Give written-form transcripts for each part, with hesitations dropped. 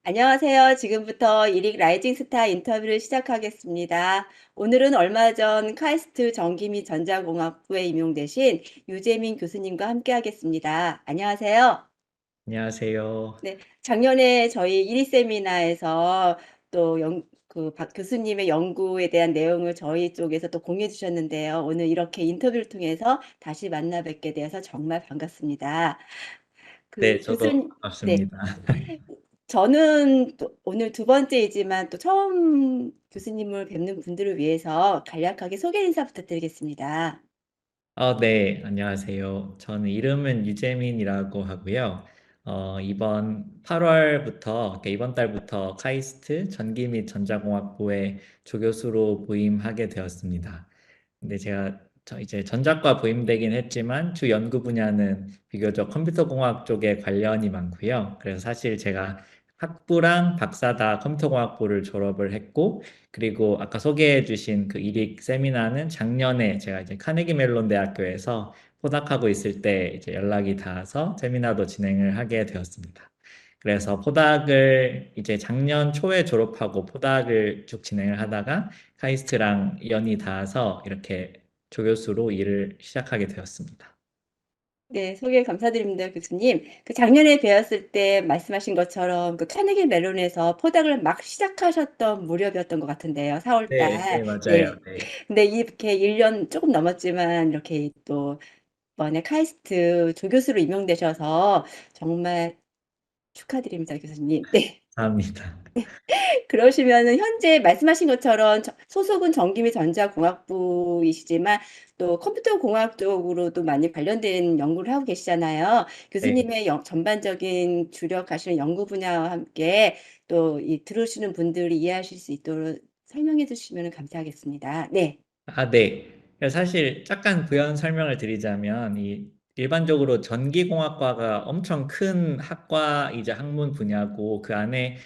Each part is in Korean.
안녕하세요. 지금부터 일익 라이징 스타 인터뷰를 시작하겠습니다. 오늘은 얼마 전 카이스트 전기 및 전자공학부에 임용되신 유재민 교수님과 함께하겠습니다. 안녕하세요. 안녕하세요. 네, 작년에 저희 일익 세미나에서 또 박 교수님의 연구에 대한 내용을 저희 쪽에서 또 공유해 주셨는데요. 오늘 이렇게 인터뷰를 통해서 다시 만나 뵙게 되어서 정말 반갑습니다. 네, 저도 교수님, 네. 반갑습니다. 저는 또 오늘 두 번째이지만 또 처음 교수님을 뵙는 분들을 위해서 간략하게 소개 인사 부탁드리겠습니다. 네, 안녕하세요. 저는 이름은 유재민이라고 하고요. 이번 8월부터, 그러니까 이번 달부터 카이스트 전기 및 전자공학부의 조교수로 부임하게 되었습니다. 근데 제가 이제 전자과 부임되긴 했지만 주 연구 분야는 비교적 컴퓨터공학 쪽에 관련이 많고요. 그래서 사실 제가 학부랑 박사 다 컴퓨터공학부를 졸업을 했고, 그리고 아까 소개해 주신 그 이릭 세미나는 작년에 제가 이제 카네기 멜론 대학교에서 포닥하고 있을 때 이제 연락이 닿아서 세미나도 진행을 하게 되었습니다. 그래서 포닥을 이제 작년 초에 졸업하고 포닥을 쭉 진행을 하다가 카이스트랑 연이 닿아서 이렇게 조교수로 일을 시작하게 되었습니다. 네, 소개 감사드립니다, 교수님. 작년에 뵈었을 때 말씀하신 것처럼 카네기 멜론에서 포닥을 막 시작하셨던 무렵이었던 것 같은데요. 4월 네, 달. 네, 맞아요. 네. 네. 근데 이렇게 1년 조금 넘었지만 이렇게 또 이번에 카이스트 조교수로 임용되셔서 정말 축하드립니다, 교수님. 네. 감사합니다. 그러시면은 현재 말씀하신 것처럼 소속은 전기 및 전자공학부이시지만 또 컴퓨터 공학 쪽으로도 많이 관련된 연구를 하고 계시잖아요. 네. 교수님의 전반적인 주력하시는 연구 분야와 함께 또 이 들으시는 분들이 이해하실 수 있도록 설명해 주시면 감사하겠습니다. 네. 네. 그래서 사실 잠깐 부연 설명을 드리자면, 일반적으로 전기공학과가 엄청 큰 학과이자 학문 분야고, 그 안에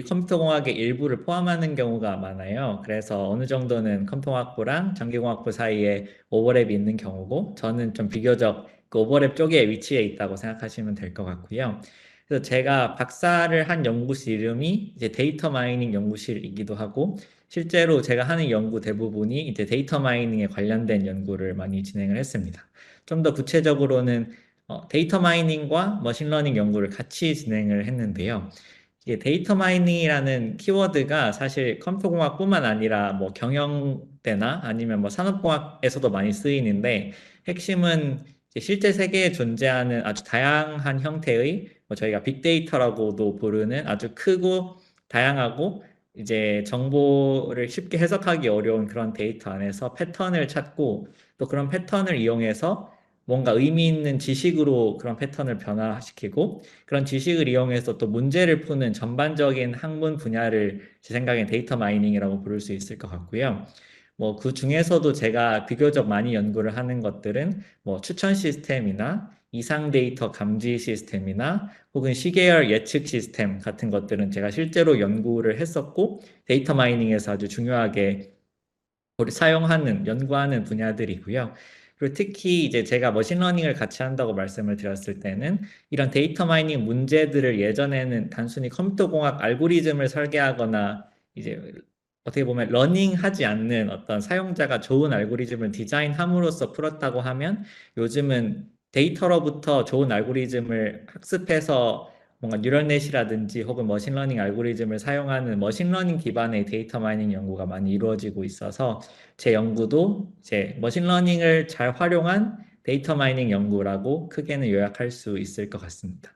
컴퓨터공학의 일부를 포함하는 경우가 많아요. 그래서 어느 정도는 컴퓨터공학부랑 전기공학부 사이에 오버랩이 있는 경우고, 저는 좀 비교적 그 오버랩 쪽에 위치해 있다고 생각하시면 될 것 같고요. 그래서 제가 박사를 한 연구실 이름이 이제 데이터 마이닝 연구실이기도 하고, 실제로 제가 하는 연구 대부분이 이제 데이터 마이닝에 관련된 연구를 많이 진행을 했습니다. 좀 더 구체적으로는 데이터 마이닝과 머신러닝 연구를 같이 진행을 했는데요. 이게 데이터 마이닝이라는 키워드가 사실 컴퓨터공학뿐만 아니라 뭐 경영대나 아니면 뭐 산업공학에서도 많이 쓰이는데, 핵심은 이제 실제 세계에 존재하는 아주 다양한 형태의 뭐 저희가 빅데이터라고도 부르는 아주 크고 다양하고 이제 정보를 쉽게 해석하기 어려운 그런 데이터 안에서 패턴을 찾고, 또 그런 패턴을 이용해서 뭔가 의미 있는 지식으로 그런 패턴을 변화시키고, 그런 지식을 이용해서 또 문제를 푸는 전반적인 학문 분야를 제 생각엔 데이터 마이닝이라고 부를 수 있을 것 같고요. 뭐 그 중에서도 제가 비교적 많이 연구를 하는 것들은 뭐 추천 시스템이나 이상 데이터 감지 시스템이나 혹은 시계열 예측 시스템 같은 것들은 제가 실제로 연구를 했었고, 데이터 마이닝에서 아주 중요하게 우리 사용하는, 연구하는 분야들이고요. 그리고 특히 이제 제가 머신러닝을 같이 한다고 말씀을 드렸을 때는 이런 데이터 마이닝 문제들을 예전에는 단순히 컴퓨터 공학 알고리즘을 설계하거나 이제 어떻게 보면 러닝하지 않는 어떤 사용자가 좋은 알고리즘을 디자인함으로써 풀었다고 하면, 요즘은 데이터로부터 좋은 알고리즘을 학습해서 뭔가 뉴럴넷이라든지 혹은 머신러닝 알고리즘을 사용하는 머신러닝 기반의 데이터 마이닝 연구가 많이 이루어지고 있어서, 제 연구도 이제 머신러닝을 잘 활용한 데이터 마이닝 연구라고 크게는 요약할 수 있을 것 같습니다.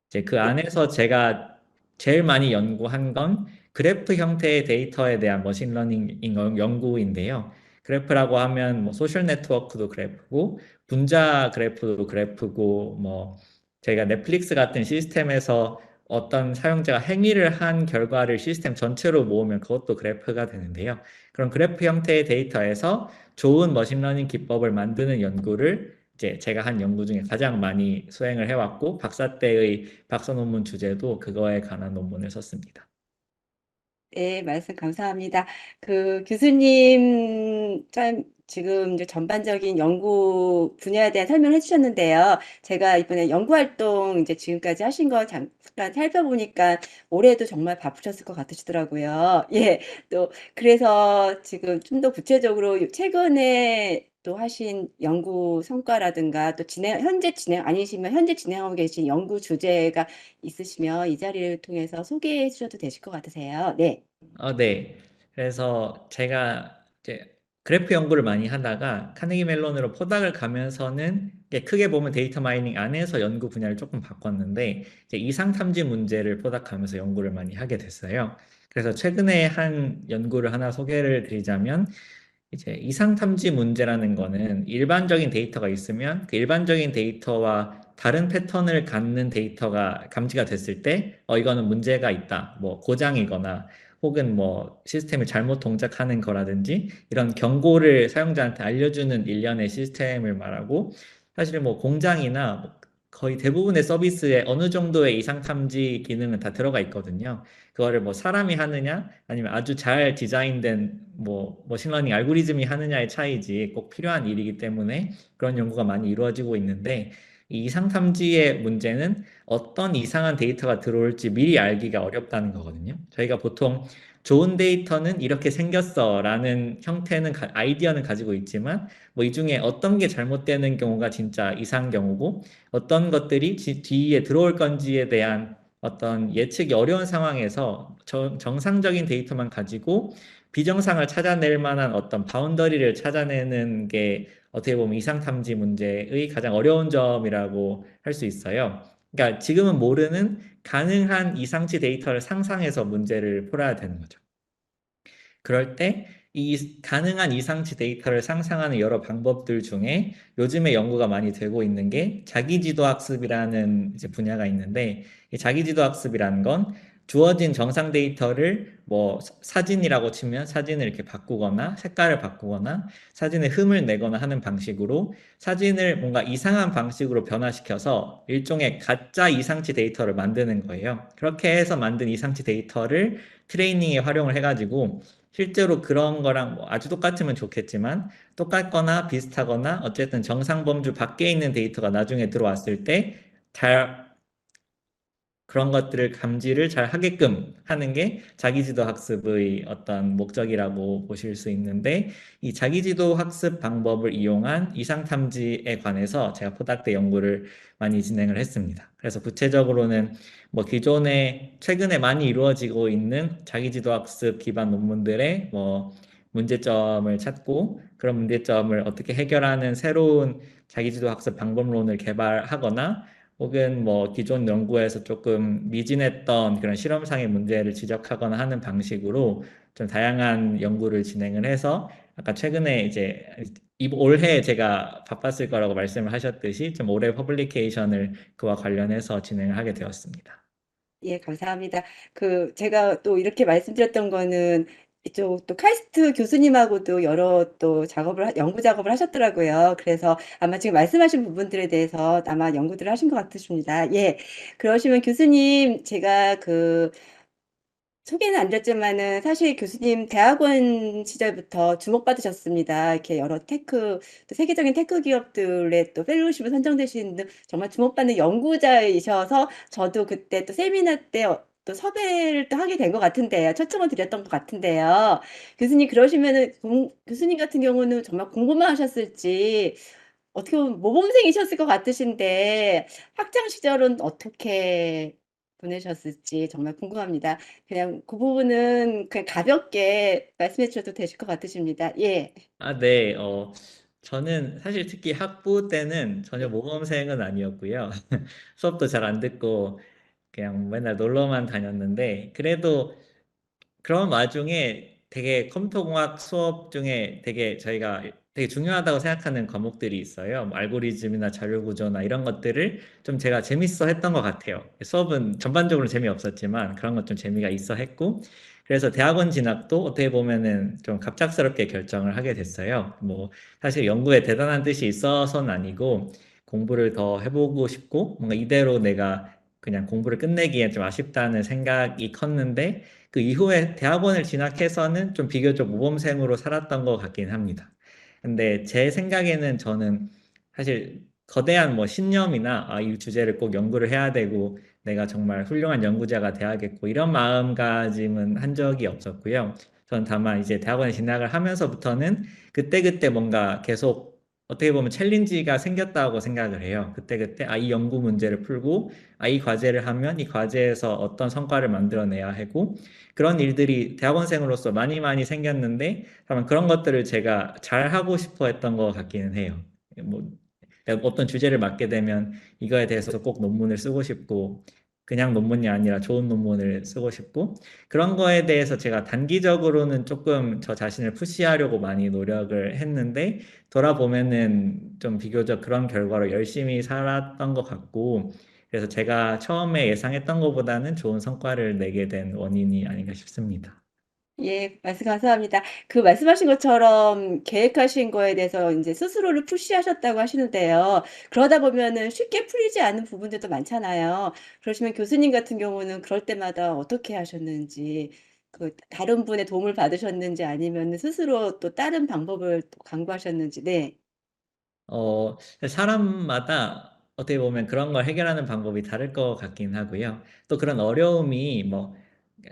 이제 그 네. 안에서 제가 제일 많이 연구한 건 그래프 형태의 데이터에 대한 머신러닝 연구인데요. 그래프라고 하면 뭐 소셜 네트워크도 그래프고, 분자 그래프도 그래프고, 뭐 저희가 넷플릭스 같은 시스템에서 어떤 사용자가 행위를 한 결과를 시스템 전체로 모으면 그것도 그래프가 되는데요. 그런 그래프 형태의 데이터에서 좋은 머신러닝 기법을 만드는 연구를 이제 제가 한 연구 중에 가장 많이 수행을 해왔고, 박사 때의 박사 논문 주제도 그거에 관한 논문을 썼습니다. 네, 말씀 감사합니다. 교수님, 참, 지금 이제 전반적인 연구 분야에 대한 설명을 해주셨는데요. 제가 이번에 연구 활동 이제 지금까지 하신 거 잠깐 살펴보니까 올해도 정말 바쁘셨을 것 같으시더라고요. 예, 또, 그래서 지금 좀 더 구체적으로 최근에 또 하신 연구 성과라든가 또 현재 진행, 아니시면 현재 진행하고 계신 연구 주제가 있으시면 이 자리를 통해서 소개해 주셔도 되실 것 같으세요. 네. 네. 그래서 제가 이제 그래프 연구를 많이 하다가 카네기 멜론으로 포닥을 가면서는 이게 크게 보면 데이터 마이닝 안에서 연구 분야를 조금 바꿨는데 이제 이상 탐지 문제를 포닥하면서 연구를 많이 하게 됐어요. 그래서 최근에 한 연구를 하나 소개를 드리자면 이제 이상 탐지 문제라는 거는 일반적인 데이터가 있으면 그 일반적인 데이터와 다른 패턴을 갖는 데이터가 감지가 됐을 때, 이거는 문제가 있다. 뭐 고장이거나 혹은 뭐 시스템이 잘못 동작하는 거라든지 이런 경고를 사용자한테 알려주는 일련의 시스템을 말하고, 사실 뭐 공장이나 뭐 거의 대부분의 서비스에 어느 정도의 이상 탐지 기능은 다 들어가 있거든요. 그거를 뭐 사람이 하느냐 아니면 아주 잘 디자인된 뭐 머신러닝 알고리즘이 하느냐의 차이지 꼭 필요한 일이기 때문에 그런 연구가 많이 이루어지고 있는데, 이 이상 탐지의 문제는 어떤 이상한 데이터가 들어올지 미리 알기가 어렵다는 거거든요. 저희가 보통 좋은 데이터는 이렇게 생겼어 라는 형태는 아이디어는 가지고 있지만 뭐 이 중에 어떤 게 잘못되는 경우가 진짜 이상 경우고 어떤 것들이 뒤에 들어올 건지에 대한 어떤 예측이 어려운 상황에서 정상적인 데이터만 가지고 비정상을 찾아낼 만한 어떤 바운더리를 찾아내는 게 어떻게 보면 이상 탐지 문제의 가장 어려운 점이라고 할 수 있어요. 그러니까 지금은 모르는 가능한 이상치 데이터를 상상해서 문제를 풀어야 되는 거죠. 그럴 때 이 가능한 이상치 데이터를 상상하는 여러 방법들 중에 요즘에 연구가 많이 되고 있는 게 자기지도 학습이라는 이제 분야가 있는데, 이 자기지도 학습이라는 건 주어진 정상 데이터를 뭐 사진이라고 치면 사진을 이렇게 바꾸거나 색깔을 바꾸거나 사진에 흠을 내거나 하는 방식으로 사진을 뭔가 이상한 방식으로 변화시켜서 일종의 가짜 이상치 데이터를 만드는 거예요. 그렇게 해서 만든 이상치 데이터를 트레이닝에 활용을 해가지고 실제로 그런 거랑 뭐 아주 똑같으면 좋겠지만 똑같거나 비슷하거나 어쨌든 정상 범주 밖에 있는 데이터가 나중에 들어왔을 때잘 그런 것들을 감지를 잘 하게끔 하는 게 자기지도 학습의 어떤 목적이라고 보실 수 있는데, 이 자기지도 학습 방법을 이용한 이상 탐지에 관해서 제가 포닥대 연구를 많이 진행을 했습니다. 그래서 구체적으로는 뭐 기존에 최근에 많이 이루어지고 있는 자기지도 학습 기반 논문들의 뭐 문제점을 찾고 그런 문제점을 어떻게 해결하는 새로운 자기지도 학습 방법론을 개발하거나 혹은 뭐 기존 연구에서 조금 미진했던 그런 실험상의 문제를 지적하거나 하는 방식으로 좀 다양한 연구를 진행을 해서 아까 최근에 이제 올해 제가 바빴을 거라고 말씀을 하셨듯이 좀 올해 퍼블리케이션을 그와 관련해서 진행을 하게 되었습니다. 예, 감사합니다. 제가 또 이렇게 말씀드렸던 거는 이쪽 또 카이스트 교수님하고도 여러 또 연구 작업을 하셨더라고요. 그래서 아마 지금 말씀하신 부분들에 대해서 아마 연구들을 하신 것 같으십니다. 예. 그러시면 교수님, 제가 소개는 안 드렸지만은 사실 교수님 대학원 시절부터 주목받으셨습니다. 이렇게 여러 또 세계적인 테크 기업들의 또 펠로우십을 선정되신 등 정말 주목받는 연구자이셔서 저도 그때 또 세미나 때 또 섭외를 또 하게 된 것 같은데요. 초청을 드렸던 것 같은데요. 교수님 그러시면은 교수님 같은 경우는 정말 공부만 하셨을지 어떻게 보면 모범생이셨을 것 같으신데 학창 시절은 어떻게 보내셨을지 정말 궁금합니다. 그냥 그 부분은 그냥 가볍게 말씀해 주셔도 되실 것 같으십니다. 예. 네, 저는 사실 특히 학부 때는 전혀 모범생은 아니었고요. 수업도 잘 안 듣고 그냥 맨날 놀러만 다녔는데, 그래도 그런 와중에 되게 컴퓨터공학 수업 중에 되게 저희가 되게 중요하다고 생각하는 과목들이 있어요. 뭐 알고리즘이나 자료구조나 이런 것들을 좀 제가 재밌어 했던 것 같아요. 수업은 전반적으로 재미없었지만 그런 것 좀 재미가 있어 했고, 그래서 대학원 진학도 어떻게 보면은 좀 갑작스럽게 결정을 하게 됐어요. 뭐 사실 연구에 대단한 뜻이 있어서는 아니고 공부를 더 해보고 싶고 뭔가 이대로 내가 그냥 공부를 끝내기에 좀 아쉽다는 생각이 컸는데 그 이후에 대학원을 진학해서는 좀 비교적 모범생으로 살았던 것 같긴 합니다. 근데 제 생각에는 저는 사실 거대한 뭐 신념이나 이 주제를 꼭 연구를 해야 되고 내가 정말 훌륭한 연구자가 돼야겠고 이런 마음가짐은 한 적이 없었고요. 저는 다만 이제 대학원에 진학을 하면서부터는 그때그때 뭔가 계속 어떻게 보면 챌린지가 생겼다고 생각을 해요. 그때그때 이 연구 문제를 풀고 이 과제를 하면 이 과제에서 어떤 성과를 만들어내야 하고 그런 일들이 대학원생으로서 많이 많이 생겼는데 다만 그런 것들을 제가 잘 하고 싶어 했던 것 같기는 해요. 뭐 어떤 주제를 맡게 되면 이거에 대해서 꼭 논문을 쓰고 싶고 그냥 논문이 아니라 좋은 논문을 쓰고 싶고 그런 거에 대해서 제가 단기적으로는 조금 저 자신을 푸시하려고 많이 노력을 했는데 돌아보면은 좀 비교적 그런 결과로 열심히 살았던 것 같고 그래서 제가 처음에 예상했던 것보다는 좋은 성과를 내게 된 원인이 아닌가 싶습니다. 예, 말씀 감사합니다. 그 말씀하신 것처럼 계획하신 거에 대해서 이제 스스로를 푸시하셨다고 하시는데요. 그러다 보면은 쉽게 풀리지 않는 부분들도 많잖아요. 그러시면 교수님 같은 경우는 그럴 때마다 어떻게 하셨는지, 그 다른 분의 도움을 받으셨는지 아니면 스스로 또 다른 방법을 또 강구하셨는지, 네. 사람마다 어떻게 보면 그런 걸 해결하는 방법이 다를 것 같긴 하고요. 또 그런 어려움이 뭐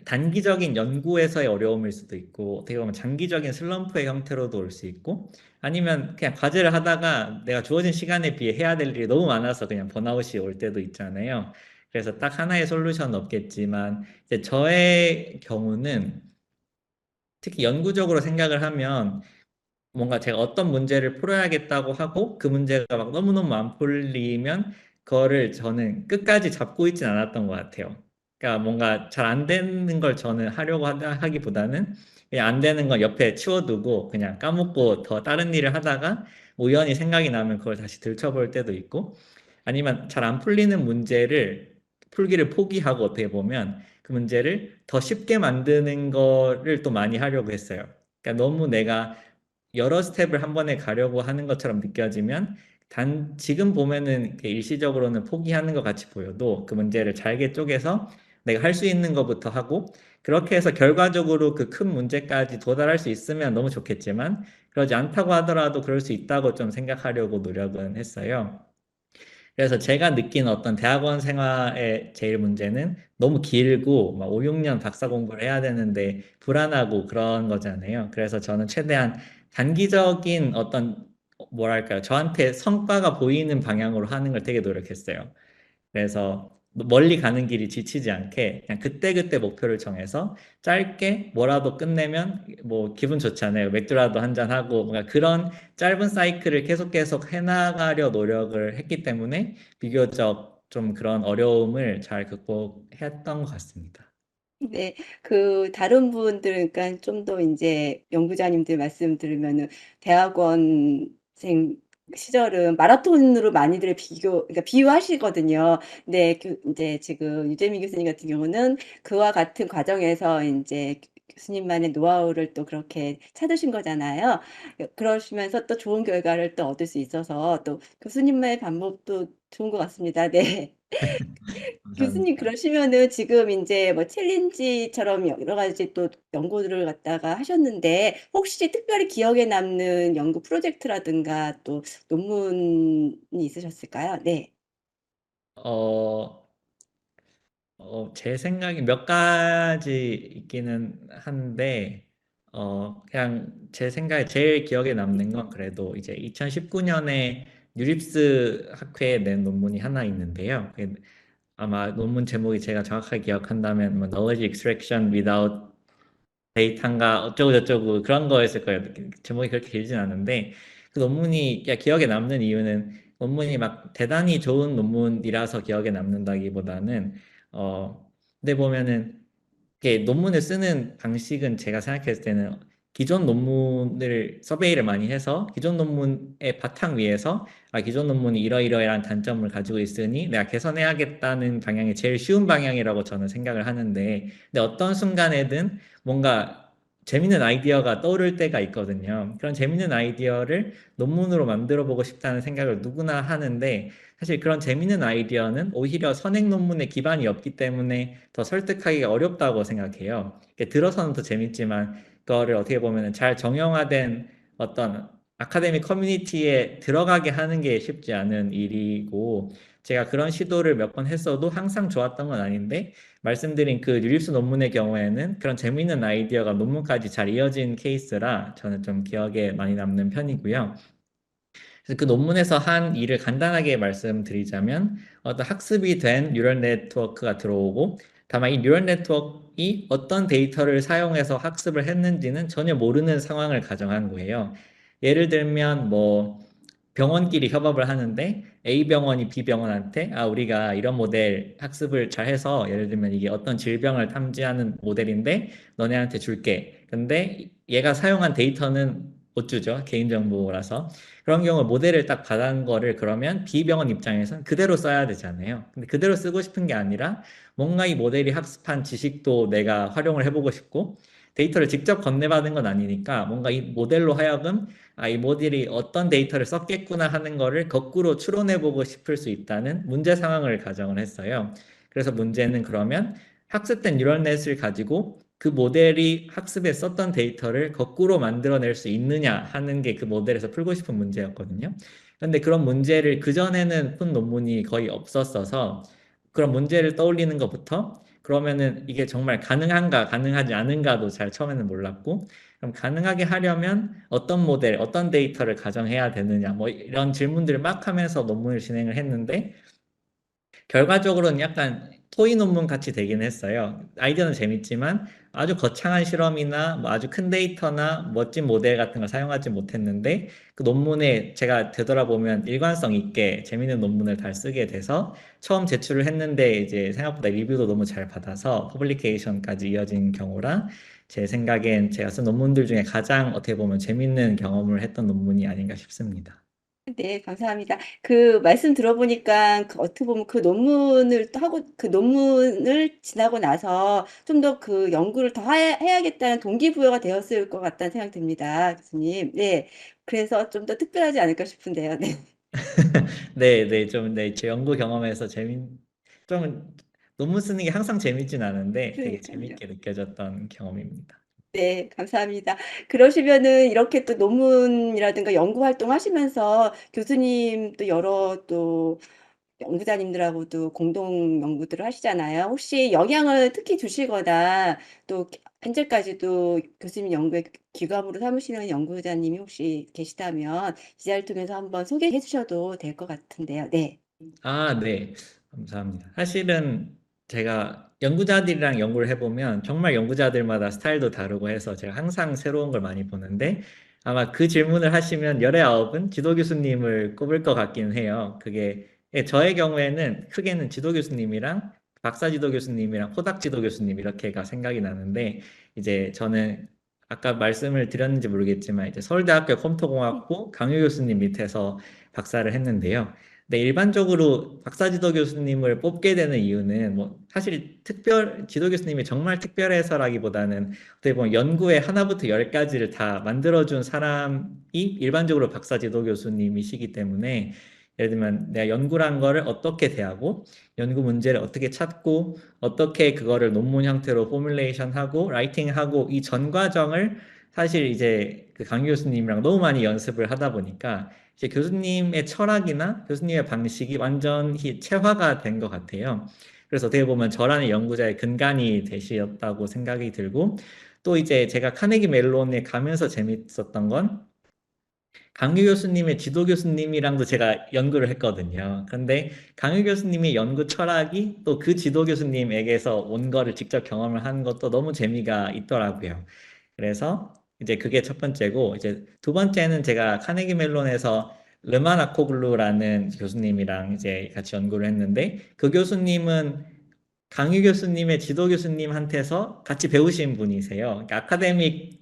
단기적인 연구에서의 어려움일 수도 있고 어떻게 보면 장기적인 슬럼프의 형태로도 올 수 있고 아니면 그냥 과제를 하다가 내가 주어진 시간에 비해 해야 될 일이 너무 많아서 그냥 번아웃이 올 때도 있잖아요. 그래서 딱 하나의 솔루션은 없겠지만 이제 저의 경우는 특히 연구적으로 생각을 하면 뭔가 제가 어떤 문제를 풀어야겠다고 하고 그 문제가 막 너무너무 안 풀리면 그거를 저는 끝까지 잡고 있진 않았던 것 같아요. 그러니까 뭔가 잘 안 되는 걸 저는 하려고 하기보다는 그냥 안 되는 건 옆에 치워두고 그냥 까먹고 더 다른 일을 하다가 우연히 생각이 나면 그걸 다시 들춰볼 때도 있고 아니면 잘 안 풀리는 문제를 풀기를 포기하고 어떻게 보면 그 문제를 더 쉽게 만드는 거를 또 많이 하려고 했어요. 그러니까 너무 내가 여러 스텝을 한 번에 가려고 하는 것처럼 느껴지면 지금 보면은 이렇게 일시적으로는 포기하는 것 같이 보여도 그 문제를 잘게 쪼개서 내가 할 수 있는 것부터 하고 그렇게 해서 결과적으로 그 큰 문제까지 도달할 수 있으면 너무 좋겠지만 그러지 않다고 하더라도 그럴 수 있다고 좀 생각하려고 노력은 했어요. 그래서 제가 느낀 어떤 대학원 생활의 제일 문제는 너무 길고 막 5, 6년 박사 공부를 해야 되는데 불안하고 그런 거잖아요. 그래서 저는 최대한 단기적인 어떤 뭐랄까요? 저한테 성과가 보이는 방향으로 하는 걸 되게 노력했어요. 그래서 멀리 가는 길이 지치지 않게 그냥 그때그때 목표를 정해서 짧게 뭐라도 끝내면 뭐 기분 좋잖아요. 맥주라도 한잔 하고 뭔가 그런 짧은 사이클을 계속 해나가려 노력을 했기 때문에 비교적 좀 그런 어려움을 잘 극복했던 것 같습니다. 네. 그 다른 분들 그러니까 좀 더 인제 연구자님들 말씀 들으면은 대학원생 시절은 마라톤으로 많이들 그러니까 비유하시거든요. 근데 인제 지금 유재민 교수님 같은 경우는 그와 같은 과정에서 인제 교수님만의 노하우를 또 그렇게 찾으신 거잖아요. 그러시면서 또 좋은 결과를 또 얻을 수 있어서 또 교수님만의 방법도 좋은 것 같습니다. 네. 교수님 감사합니다. 그러시면은 지금 인제 뭐 챌린지처럼 여러 가지 또 연구들을 갖다가 하셨는데 혹시 특별히 기억에 남는 연구 프로젝트라든가 또 논문이 있으셨을까요? 네. 어, 제 생각에 몇 가지 있기는 한데, 그냥 제 생각에 제일 기억에 남는 건 그래도 이제 2019년에 뉴립스 학회에 낸 논문이 하나 있는데요. 아마 논문 제목이 제가 정확하게 기억한다면 뭐 Knowledge Extraction Without 데이터인가 어쩌고저쩌고 그런 거였을 거예요. 제목이 그렇게 길진 않은데 그 논문이 기억에 남는 이유는 논문이 막 대단히 좋은 논문이라서 기억에 남는다기보다는 근데 보면은 이게 논문을 쓰는 방식은 제가 생각했을 때는 기존 논문을 서베이를 많이 해서 기존 논문의 바탕 위에서 기존 논문이 이러이러한 단점을 가지고 있으니 내가 개선해야겠다는 방향이 제일 쉬운 방향이라고 저는 생각을 하는데 근데 어떤 순간에든 뭔가 재밌는 아이디어가 떠오를 때가 있거든요. 그런 재밌는 아이디어를 논문으로 만들어 보고 싶다는 생각을 누구나 하는데 사실 그런 재밌는 아이디어는 오히려 선행 논문에 기반이 없기 때문에 더 설득하기가 어렵다고 생각해요. 들어서는 더 재밌지만 그거를 어떻게 보면 잘 정형화된 어떤 아카데미 커뮤니티에 들어가게 하는 게 쉽지 않은 일이고 제가 그런 시도를 몇 번 했어도 항상 좋았던 건 아닌데 말씀드린 그 릴립스 논문의 경우에는 그런 재미있는 아이디어가 논문까지 잘 이어진 케이스라 저는 좀 기억에 많이 남는 편이고요. 그래서 그 논문에서 한 일을 간단하게 말씀드리자면 어떤 학습이 된 뉴럴 네트워크가 들어오고 다만 이 뉴럴 네트워크가 어떤 데이터를 사용해서 학습을 했는지는 전혀 모르는 상황을 가정한 거예요. 예를 들면 뭐 병원끼리 협업을 하는데 A 병원이 B 병원한테 우리가 이런 모델 학습을 잘 해서 예를 들면 이게 어떤 질병을 탐지하는 모델인데 너네한테 줄게. 근데 얘가 사용한 데이터는 못 주죠. 개인정보라서. 그런 경우 모델을 딱 받은 거를 그러면 B 병원 입장에선 그대로 써야 되잖아요. 근데 그대로 쓰고 싶은 게 아니라 뭔가 이 모델이 학습한 지식도 내가 활용을 해보고 싶고 데이터를 직접 건네받은 건 아니니까 뭔가 이 모델로 하여금 이 모델이 어떤 데이터를 썼겠구나 하는 거를 거꾸로 추론해보고 싶을 수 있다는 문제 상황을 가정을 했어요. 그래서 문제는 그러면 학습된 뉴럴넷을 가지고 그 모델이 학습에 썼던 데이터를 거꾸로 만들어낼 수 있느냐 하는 게 그 모델에서 풀고 싶은 문제였거든요. 그런데 그런 문제를 그전에는 푼 논문이 거의 없었어서 그런 문제를 떠올리는 것부터 그러면은 이게 정말 가능한가, 가능하지 않은가도 잘 처음에는 몰랐고 그럼 가능하게 하려면 어떤 모델, 어떤 데이터를 가정해야 되느냐, 뭐 이런 질문들을 막 하면서 논문을 진행을 했는데 결과적으로는 약간 토의 논문 같이 되긴 했어요. 아이디어는 재밌지만 아주 거창한 실험이나 뭐 아주 큰 데이터나 멋진 모델 같은 걸 사용하지 못했는데 그 논문에 제가 되돌아보면 일관성 있게 재밌는 논문을 잘 쓰게 돼서 처음 제출을 했는데 이제 생각보다 리뷰도 너무 잘 받아서 퍼블리케이션까지 이어진 경우라 제 생각엔 제가 쓴 논문들 중에 가장 어떻게 보면 재밌는 경험을 했던 논문이 아닌가 싶습니다. 네, 감사합니다. 그 말씀 들어보니까 어떻게 보면 그 논문을 또 하고 그 논문을 지나고 나서 좀 더 그 연구를 더 해야겠다는 동기부여가 되었을 것 같다는 생각이 듭니다, 교수님. 네, 그래서 좀 더 특별하지 않을까 싶은데요. 네, 네, 네, 좀, 네, 제 연구 경험에서 좀, 논문 쓰는 게 항상 재밌진 않은데 되게 그러니까요. 재밌게 느껴졌던 경험입니다. 네, 감사합니다. 그러시면은 이렇게 또 논문이라든가 연구 활동 하시면서 교수님 또 여러 또 연구자님들하고도 공동 연구들을 하시잖아요. 혹시 영향을 특히 주시거나 또 현재까지도 교수님 연구에 기감으로 삼으시는 연구자님이 혹시 계시다면 이 자리를 통해서 한번 소개해 주셔도 될 것 같은데요. 네. 네. 감사합니다. 사실은 제가 연구자들이랑 연구를 해보면 정말 연구자들마다 스타일도 다르고 해서 제가 항상 새로운 걸 많이 보는데 아마 그 질문을 하시면 열의 아홉은 지도 교수님을 꼽을 것 같긴 해요. 저의 경우에는 크게는 지도 교수님이랑 박사 지도 교수님이랑 포닥 지도 교수님 이렇게가 생각이 나는데 이제 저는 아까 말씀을 드렸는지 모르겠지만 이제 서울대학교 컴퓨터공학부 강유 교수님 밑에서 박사를 했는데요. 네, 일반적으로 박사지도 교수님을 뽑게 되는 이유는 뭐 사실 지도 교수님이 정말 특별해서라기보다는 어떻게 보면 연구의 하나부터 열까지를 다 만들어준 사람이 일반적으로 박사지도 교수님이시기 때문에 예를 들면 내가 연구란 거를 어떻게 대하고 연구 문제를 어떻게 찾고 어떻게 그거를 논문 형태로 포뮬레이션하고 라이팅하고 이 전 과정을 사실 이제 그 강 교수님이랑 너무 많이 연습을 하다 보니까 이제 교수님의 철학이나 교수님의 방식이 완전히 체화가 된 것 같아요. 그래서 어떻게 보면 저라는 연구자의 근간이 되셨다고 생각이 들고, 또 이제 제가 카네기 멜론에 가면서 재밌었던 건 강유 교수님의 지도 교수님이랑도 제가 연구를 했거든요. 근데 강유 교수님의 연구 철학이 또 그 지도 교수님에게서 온 거를 직접 경험을 하는 것도 너무 재미가 있더라고요. 그래서 이제 그게 첫 번째고, 이제 두 번째는 제가 카네기 멜론에서 르만 아코글루라는 교수님이랑 이제 같이 연구를 했는데, 그 교수님은 강유 교수님의 지도 교수님한테서 같이 배우신 분이세요. 그러니까 아카데믹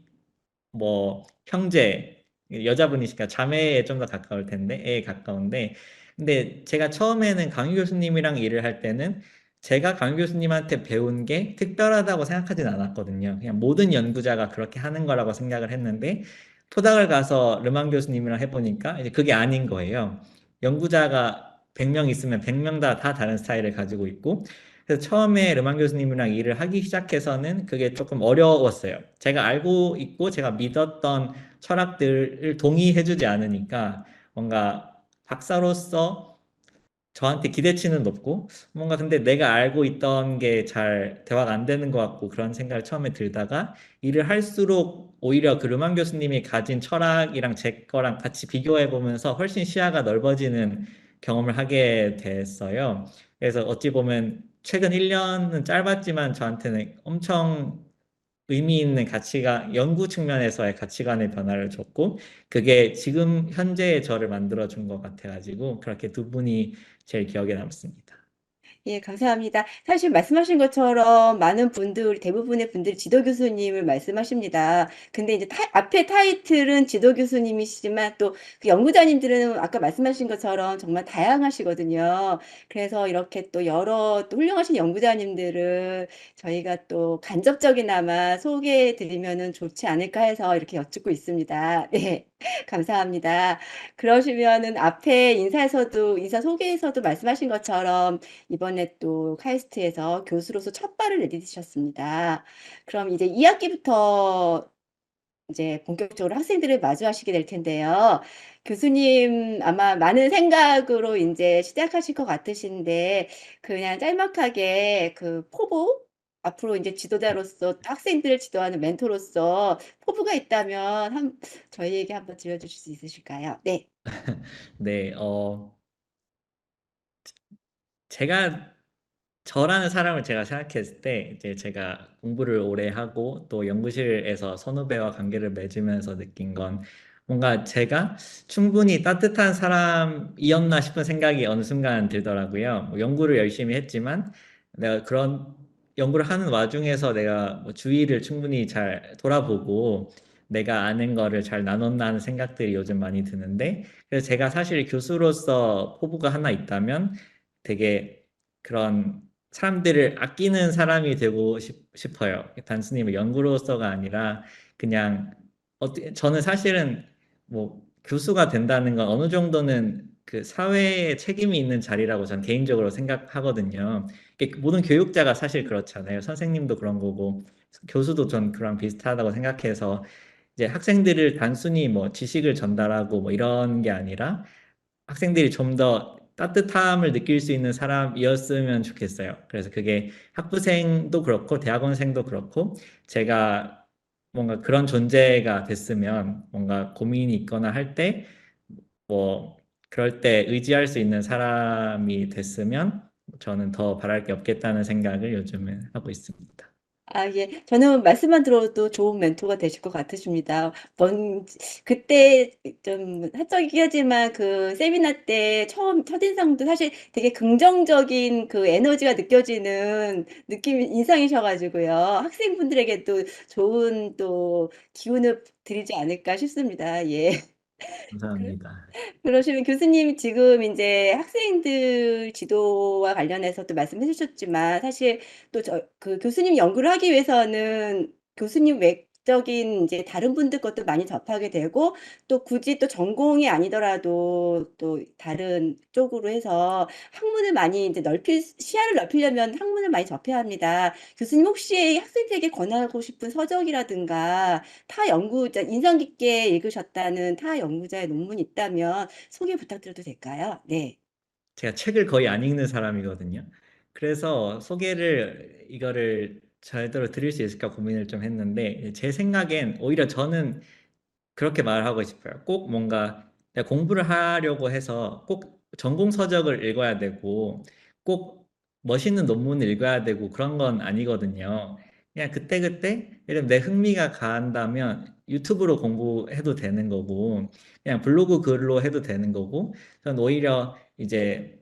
뭐 형제 여자분이시니까 자매에 좀 더 가까울 텐데 애에 가까운데 근데 제가 처음에는 강유 교수님이랑 일을 할 때는 제가 강 교수님한테 배운 게 특별하다고 생각하진 않았거든요. 그냥 모든 연구자가 그렇게 하는 거라고 생각을 했는데, 토닥을 가서 르망 교수님이랑 해보니까 이제 그게 아닌 거예요. 연구자가 100명 있으면 100명 다 다른 스타일을 가지고 있고, 그래서 처음에 르망 교수님이랑 일을 하기 시작해서는 그게 조금 어려웠어요. 제가 알고 있고 제가 믿었던 철학들을 동의해주지 않으니까 뭔가 박사로서 저한테 기대치는 높고 뭔가 근데 내가 알고 있던 게 잘 대화가 안 되는 것 같고 그런 생각을 처음에 들다가 일을 할수록 오히려 그 르만 교수님이 가진 철학이랑 제 거랑 같이 비교해 보면서 훨씬 시야가 넓어지는 경험을 하게 됐어요. 그래서 어찌 보면 최근 1년은 짧았지만 저한테는 엄청 의미 있는 가치가 연구 측면에서의 가치관의 변화를 줬고 그게 지금 현재의 저를 만들어 준 것 같아가지고 그렇게 두 분이 제일 기억에 남습니다. 예, 감사합니다. 사실 말씀하신 것처럼 많은 분들, 대부분의 분들이 지도 교수님을 말씀하십니다. 근데 이제 앞에 타이틀은 지도 교수님이시지만 또 그 연구자님들은 아까 말씀하신 것처럼 정말 다양하시거든요. 그래서 이렇게 또 여러 또 훌륭하신 연구자님들을 저희가 또 간접적이나마 소개해 드리면은 좋지 않을까 해서 이렇게 여쭙고 있습니다. 네, 감사합니다. 그러시면은 앞에 인사 소개에서도 말씀하신 것처럼 이번에 또 카이스트에서 교수로서 첫 발을 내디디셨습니다. 그럼 이제 2학기부터 이제 본격적으로 학생들을 마주하시게 될 텐데요. 교수님 아마 많은 생각으로 이제 시작하실 것 같으신데 그냥 짤막하게 그 포부 앞으로 이제 지도자로서 학생들을 지도하는 멘토로서 포부가 있다면 저희에게 한번 들려주실 수 있으실까요? 네. 네, 제가 저라는 사람을 제가 생각했을 때 이제 제가 공부를 오래 하고 또 연구실에서 선후배와 관계를 맺으면서 느낀 건 뭔가 제가 충분히 따뜻한 사람이었나 싶은 생각이 어느 순간 들더라고요. 뭐 연구를 열심히 했지만 내가 그런 연구를 하는 와중에서 내가 뭐 주위를 충분히 잘 돌아보고 내가 아는 거를 잘 나눴나 하는 생각들이 요즘 많이 드는데 그래서 제가 사실 교수로서 포부가 하나 있다면 되게 그런 사람들을 아끼는 사람이 되고 싶어요. 단순히 뭐 연구로서가 아니라 그냥 저는 사실은 뭐 교수가 된다는 건 어느 정도는 그 사회에 책임이 있는 자리라고 저는 개인적으로 생각하거든요. 이게 모든 교육자가 사실 그렇잖아요. 선생님도 그런 거고 교수도 전 그랑 비슷하다고 생각해서 이제 학생들을 단순히 뭐 지식을 전달하고 뭐 이런 게 아니라 학생들이 좀 더 따뜻함을 느낄 수 있는 사람이었으면 좋겠어요. 그래서 그게 학부생도 그렇고 대학원생도 그렇고 제가 뭔가 그런 존재가 됐으면 뭔가 고민이 있거나 할 때 뭐 그럴 때 의지할 수 있는 사람이 됐으면 저는 더 바랄 게 없겠다는 생각을 요즘은 하고 있습니다. 아, 예. 저는 말씀만 들어도 좋은 멘토가 되실 것 같으십니다. 그때 좀 사적이긴 하지만 그 세미나 때 처음 첫인상도 사실 되게 긍정적인 그 에너지가 느껴지는 인상이셔가지고요. 학생분들에게도 좋은 또 기운을 드리지 않을까 싶습니다. 예. 감사합니다. 그러시면 교수님 지금 이제 학생들 지도와 관련해서 또 말씀해 주셨지만 사실 또 그 교수님 연구를 하기 위해서는 교수님 외적인 이제 다른 분들 것도 많이 접하게 되고 또 굳이 또 전공이 아니더라도 또 다른 쪽으로 해서 학문을 많이 이제 시야를 넓히려면 학문을 많이 접해야 합니다. 교수님 혹시 학생들에게 권하고 싶은 서적이라든가 타 연구자, 인상 깊게 읽으셨다는 타 연구자의 논문이 있다면 소개 부탁드려도 될까요? 네. 제가 책을 거의 안 읽는 사람이거든요. 그래서 소개를 이거를 제대로 드릴 수 있을까 고민을 좀 했는데 제 생각엔 오히려 저는 그렇게 말하고 싶어요. 꼭 뭔가 내가 공부를 하려고 해서 꼭 전공 서적을 읽어야 되고 꼭 멋있는 논문을 읽어야 되고 그런 건 아니거든요. 그냥 그때그때 예를 들면 내 흥미가 간다면 유튜브로 공부해도 되는 거고 그냥 블로그 글로 해도 되는 거고 저는 오히려 이제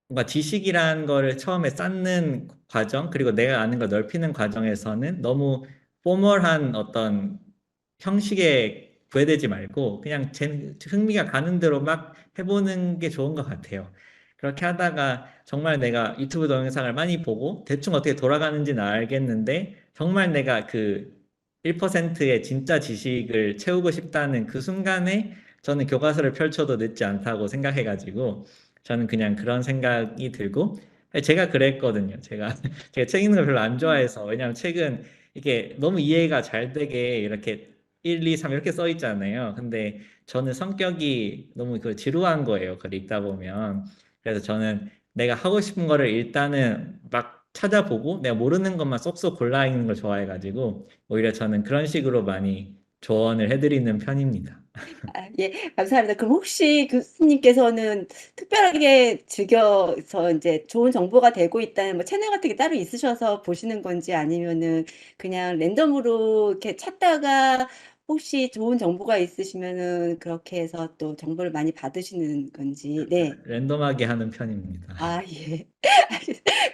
뭔가 지식이라는 거를 처음에 쌓는 과정, 그리고 내가 아는 걸 넓히는 과정에서는 너무 포멀한 어떤 형식에 구애되지 말고 그냥 제 흥미가 가는 대로 막 해보는 게 좋은 것 같아요. 그렇게 하다가 정말 내가 유튜브 동영상을 많이 보고 대충 어떻게 돌아가는지는 알겠는데 정말 내가 그 1%의 진짜 지식을 채우고 싶다는 그 순간에 저는 교과서를 펼쳐도 늦지 않다고 생각해가지고 저는 그냥 그런 생각이 들고 제가 그랬거든요. 제가 책 읽는 걸 별로 안 좋아해서 왜냐하면 책은 이게 너무 이해가 잘 되게 이렇게 1, 2, 3 이렇게 써 있잖아요. 근데 저는 성격이 너무 그 지루한 거예요. 그걸 읽다 보면. 그래서 저는 내가 하고 싶은 거를 일단은 막 찾아보고 내가 모르는 것만 쏙쏙 골라 읽는 걸 좋아해가지고 오히려 저는 그런 식으로 많이 조언을 해드리는 편입니다. 아, 예, 감사합니다. 그럼 혹시 교수님께서는 특별하게 즐겨서 이제 좋은 정보가 되고 있다는 뭐 채널 같은 게 따로 있으셔서 보시는 건지 아니면은 그냥 랜덤으로 이렇게 찾다가 혹시 좋은 정보가 있으시면은 그렇게 해서 또 정보를 많이 받으시는 건지. 네. 랜덤하게 하는 편입니다. 아, 예.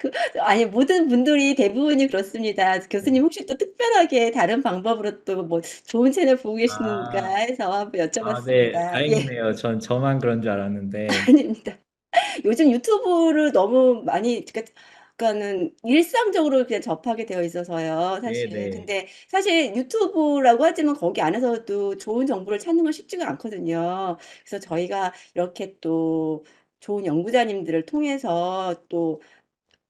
그, 아니, 모든 분들이 대부분이 그렇습니다. 교수님 혹시 또 특별하게 다른 방법으로 또 뭐 좋은 채널 보고 계시는가 아, 해서 한번 네, 여쭤봤습니다. 예, 다행이네요. 전 저만 그런 줄 알았는데, 아닙니다. 요즘 유튜브를 너무 많이, 그러니까는 일상적으로 그냥 접하게 되어 있어서요, 네, 사실. 네, 근데 사실 유튜브라고 하지만 거기 안에서도 좋은 정보를 찾는 건 쉽지가 않거든요. 그래서 저희가 이렇게 또 좋은 연구자님들을 통해서 또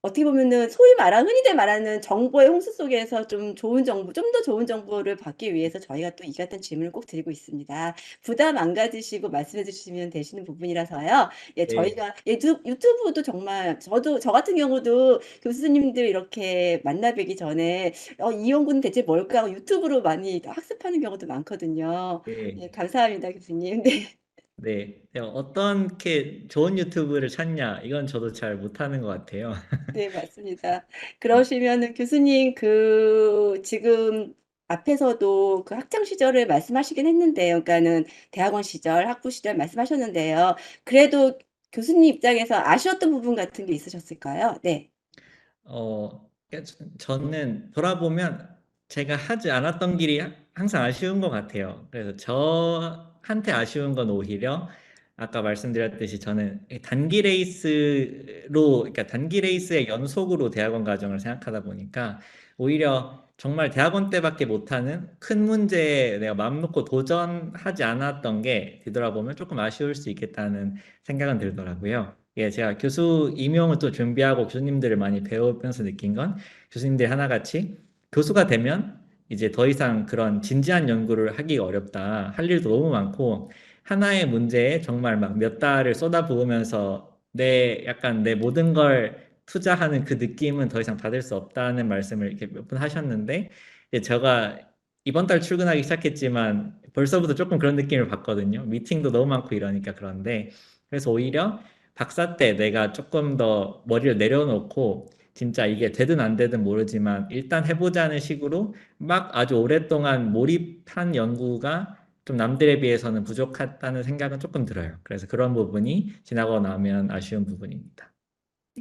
어떻게 보면은 소위 말하는 흔히들 말하는 정보의 홍수 속에서 좀 좋은 정보, 좀 더 좋은 정보를 받기 위해서 저희가 또 이 같은 질문을 꼭 드리고 있습니다. 부담 안 가지시고 말씀해 주시면 되시는 부분이라서요. 예, 네, 저희가 유튜브도 정말 저 같은 경우도 교수님들 이렇게 만나 뵈기 전에 이 연구는 대체 뭘까 하고 유튜브로 많이 학습하는 경우도 많거든요. 네, 예, 감사합니다, 교수님. 네. 네. 어떻게 좋은 유튜브를 찾냐? 이건 저도 잘 못하는 것 같아요. 네, 맞습니다. 그러시면은 교수님 지금 앞에서도 그 학창 시절을 말씀하시긴 했는데요. 그러니까는 대학원 시절, 학부 시절 말씀하셨는데요. 그래도 교수님 입장에서 아쉬웠던 부분 같은 게 있으셨을까요? 네. 그러니까 저는 돌아보면 제가 하지 않았던 길이 항상 아쉬운 것 같아요. 그래서 저한테 아쉬운 건 오히려 아까 말씀드렸듯이 저는 그러니까 단기 레이스의 연속으로 대학원 과정을 생각하다 보니까 오히려 정말 대학원 때밖에 못하는 큰 문제에 내가 마음 놓고 도전하지 않았던 게 뒤돌아보면 조금 아쉬울 수 있겠다는 생각은 들더라고요. 예, 제가 교수 임용을 또 준비하고 교수님들을 많이 배우면서 느낀 건 교수님들이 하나같이 교수가 되면 이제 더 이상 그런 진지한 연구를 하기가 어렵다. 할 일도 너무 많고 하나의 문제에 정말 막 몇 달을 쏟아부으면서 약간 내 모든 걸 투자하는 그 느낌은 더 이상 받을 수 없다는 말씀을 이렇게 몇 번 하셨는데 이제 제가 이번 달 출근하기 시작했지만 벌써부터 조금 그런 느낌을 받거든요. 미팅도 너무 많고 이러니까 그런데 그래서 오히려 박사 때 내가 조금 더 머리를 내려놓고 진짜 이게 되든 안 되든 모르지만 일단 해보자는 식으로 막 아주 오랫동안 몰입한 연구가 좀 남들에 비해서는 부족하다는 생각은 조금 들어요. 그래서 그런 부분이 지나고 나면 아쉬운 부분입니다.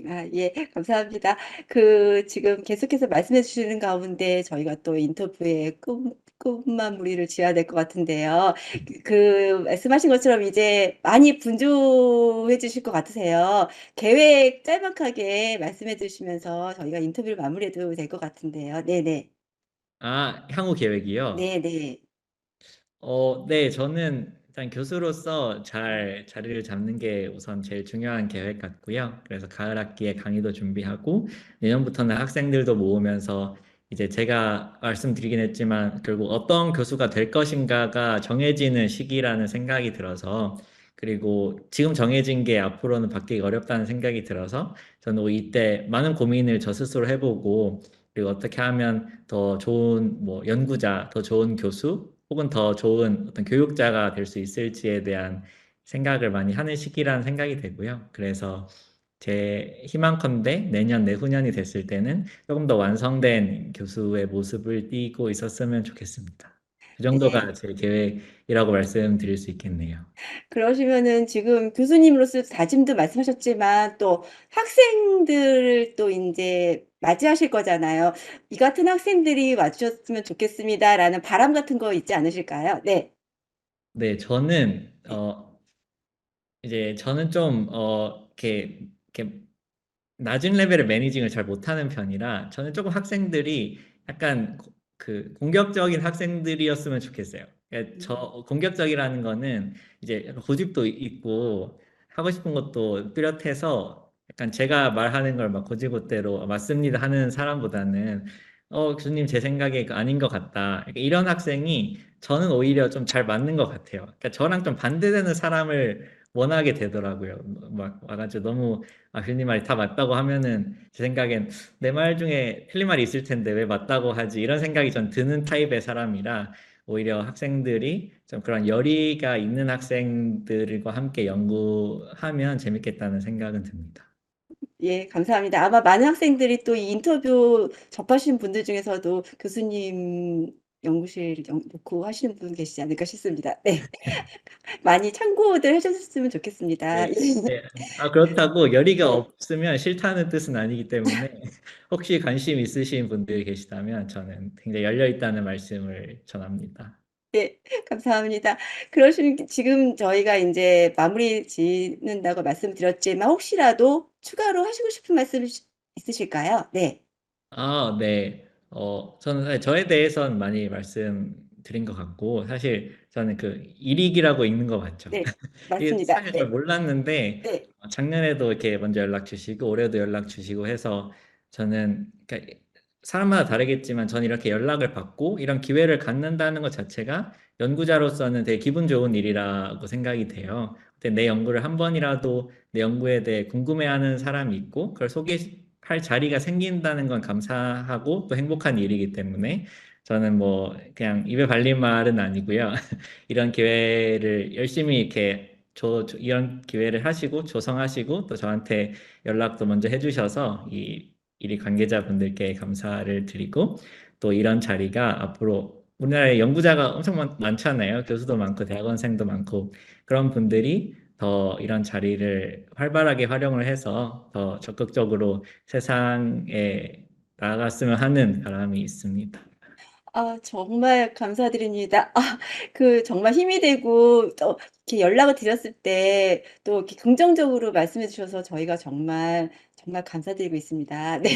아, 예, 감사합니다. 지금 계속해서 말씀해 주시는 가운데 저희가 또 인터뷰에 끝마무리를 지어야 될 것 같은데요. 말씀하신 것처럼 이제 많이 분주해 주실 것 같으세요. 계획 짤막하게 말씀해 주시면서 저희가 인터뷰를 마무리해도 될 것 같은데요. 네네. 향후 계획이요. 네네. 네, 저는 일단 교수로서 잘 자리를 잡는 게 우선 제일 중요한 계획 같고요. 그래서 가을 학기에 강의도 준비하고 내년부터는 학생들도 모으면서 이제 제가 말씀드리긴 했지만 결국 어떤 교수가 될 것인가가 정해지는 시기라는 생각이 들어서 그리고 지금 정해진 게 앞으로는 바뀌기 어렵다는 생각이 들어서 저는 이때 많은 고민을 저 스스로 해보고 그리고 어떻게 하면 더 좋은 뭐 연구자, 더 좋은 교수 혹은 더 좋은 어떤 교육자가 될 수 있을지에 대한 생각을 많이 하는 시기라는 생각이 되고요. 그래서 제 희망컨대 내년, 내후년이 됐을 때는 조금 더 완성된 교수의 모습을 띠고 있었으면 좋겠습니다. 그 정도가 네. 제 계획이라고 말씀드릴 수 있겠네요. 그러시면은 지금 교수님으로서 다짐도 말씀하셨지만 또 학생들을 또 이제 맞이하실 거잖아요. 이 같은 학생들이 와주셨으면 좋겠습니다라는 바람 같은 거 있지 않으실까요? 네. 네, 저는 네. 이제 저는 좀 이렇게 낮은 레벨의 매니징을 잘 못하는 편이라 저는 조금 학생들이 약간 그 공격적인 학생들이었으면 좋겠어요. 그러니까 음, 저 공격적이라는 거는 이제 약간 고집도 있고 하고 싶은 것도 뚜렷해서 약간 제가 말하는 걸 막 고지고대로 맞습니다 하는 사람보다는 교수님 제 생각에 그 아닌 것 같다. 그러니까 이런 학생이 저는 오히려 좀 잘 맞는 것 같아요. 그러니까 저랑 좀 반대되는 사람을 원하게 되더라고요. 막 와가지고 너무 교수님 말이 다 맞다고 하면은 제 생각엔 내 말 중에 틀린 말이 있을 텐데 왜 맞다고 하지? 이런 생각이 전 드는 타입의 사람이라 오히려 학생들이 좀 그런 열의가 있는 학생들과 함께 연구하면 재밌겠다는 생각은 듭니다. 예, 감사합니다. 아마 많은 학생들이 또 이 인터뷰 접하신 분들 중에서도 교수님 연구실 놓고 하시는 분 계시지 않을까 싶습니다. 네, 많이 참고들 해주셨으면 좋겠습니다. 네. 네. 그렇다고 열의가 네. 없으면 싫다는 뜻은 아니기 때문에 혹시 관심 있으신 분들이 계시다면 저는 굉장히 열려 있다는 말씀을 전합니다. 네, 감사합니다. 그러시면 지금 저희가 이제 마무리 짓는다고 말씀드렸지만 혹시라도 추가로 하시고 싶은 말씀 있으실까요? 네, 네. 저는 사실 저에 대해서는 많이 말씀드린 것 같고, 사실 저는 그 일익이라고 읽는 거 맞죠? 네, 이게 맞습니다. 사실 잘 네, 몰랐는데, 네. 작년에도 이렇게 먼저 연락 주시고, 올해도 연락 주시고 해서 저는, 그러니까 사람마다 다르겠지만, 저는 이렇게 연락을 받고, 이런 기회를 갖는다는 것 자체가 연구자로서는 되게 기분 좋은 일이라고 생각이 돼요. 근데 내 연구를 한 번이라도 내 연구에 대해 궁금해하는 사람이 있고, 그걸 소개할 자리가 생긴다는 건 감사하고 또 행복한 일이기 때문에 저는 뭐 그냥 입에 발린 말은 아니고요. 이런 기회를 열심히 이렇게 이런 기회를 하시고 조성하시고 또 저한테 연락도 먼저 해주셔서 이 일이 관계자분들께 감사를 드리고 또 이런 자리가 앞으로 우리나라에 연구자가 엄청 많잖아요. 교수도 많고 대학원생도 많고 그런 분들이 더 이런 자리를 활발하게 활용을 해서 더 적극적으로 세상에 나아갔으면 하는 바람이 있습니다. 정말 감사드립니다. 그 정말 힘이 되고 또 이렇게 연락을 드렸을 때 또 이렇게 긍정적으로 말씀해 주셔서 저희가 정말 정말 감사드리고 있습니다. 네.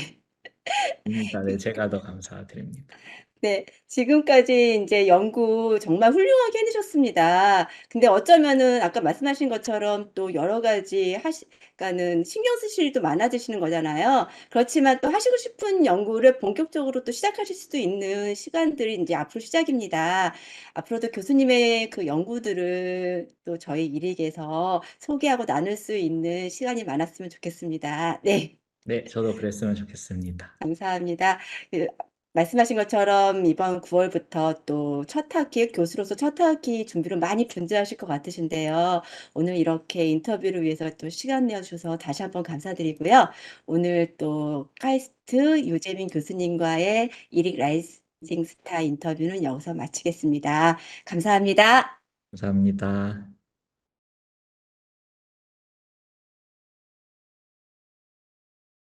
아닙니다. 네, 제가 더 감사드립니다. 네. 지금까지 이제 연구 정말 훌륭하게 해 내셨습니다. 근데 어쩌면은 아까 말씀하신 것처럼 또 여러 가지 그러니까는 신경 쓰실 일도 많아지시는 거잖아요. 그렇지만 또 하시고 싶은 연구를 본격적으로 또 시작하실 수도 있는 시간들이 이제 앞으로 시작입니다. 앞으로도 교수님의 그 연구들을 또 저희 일익에서 소개하고 나눌 수 있는 시간이 많았으면 좋겠습니다. 네. 네, 저도 그랬으면 좋겠습니다. 감사합니다. 그 말씀하신 것처럼 이번 9월부터 또 첫 학기, 교수로서 첫 학기 준비를 많이 분주하실 것 같으신데요. 오늘 이렇게 인터뷰를 위해서 또 시간 내주셔서 다시 한번 감사드리고요. 오늘 또 카이스트 유재민 교수님과의 일익 라이징 스타 인터뷰는 여기서 마치겠습니다. 감사합니다. 감사합니다.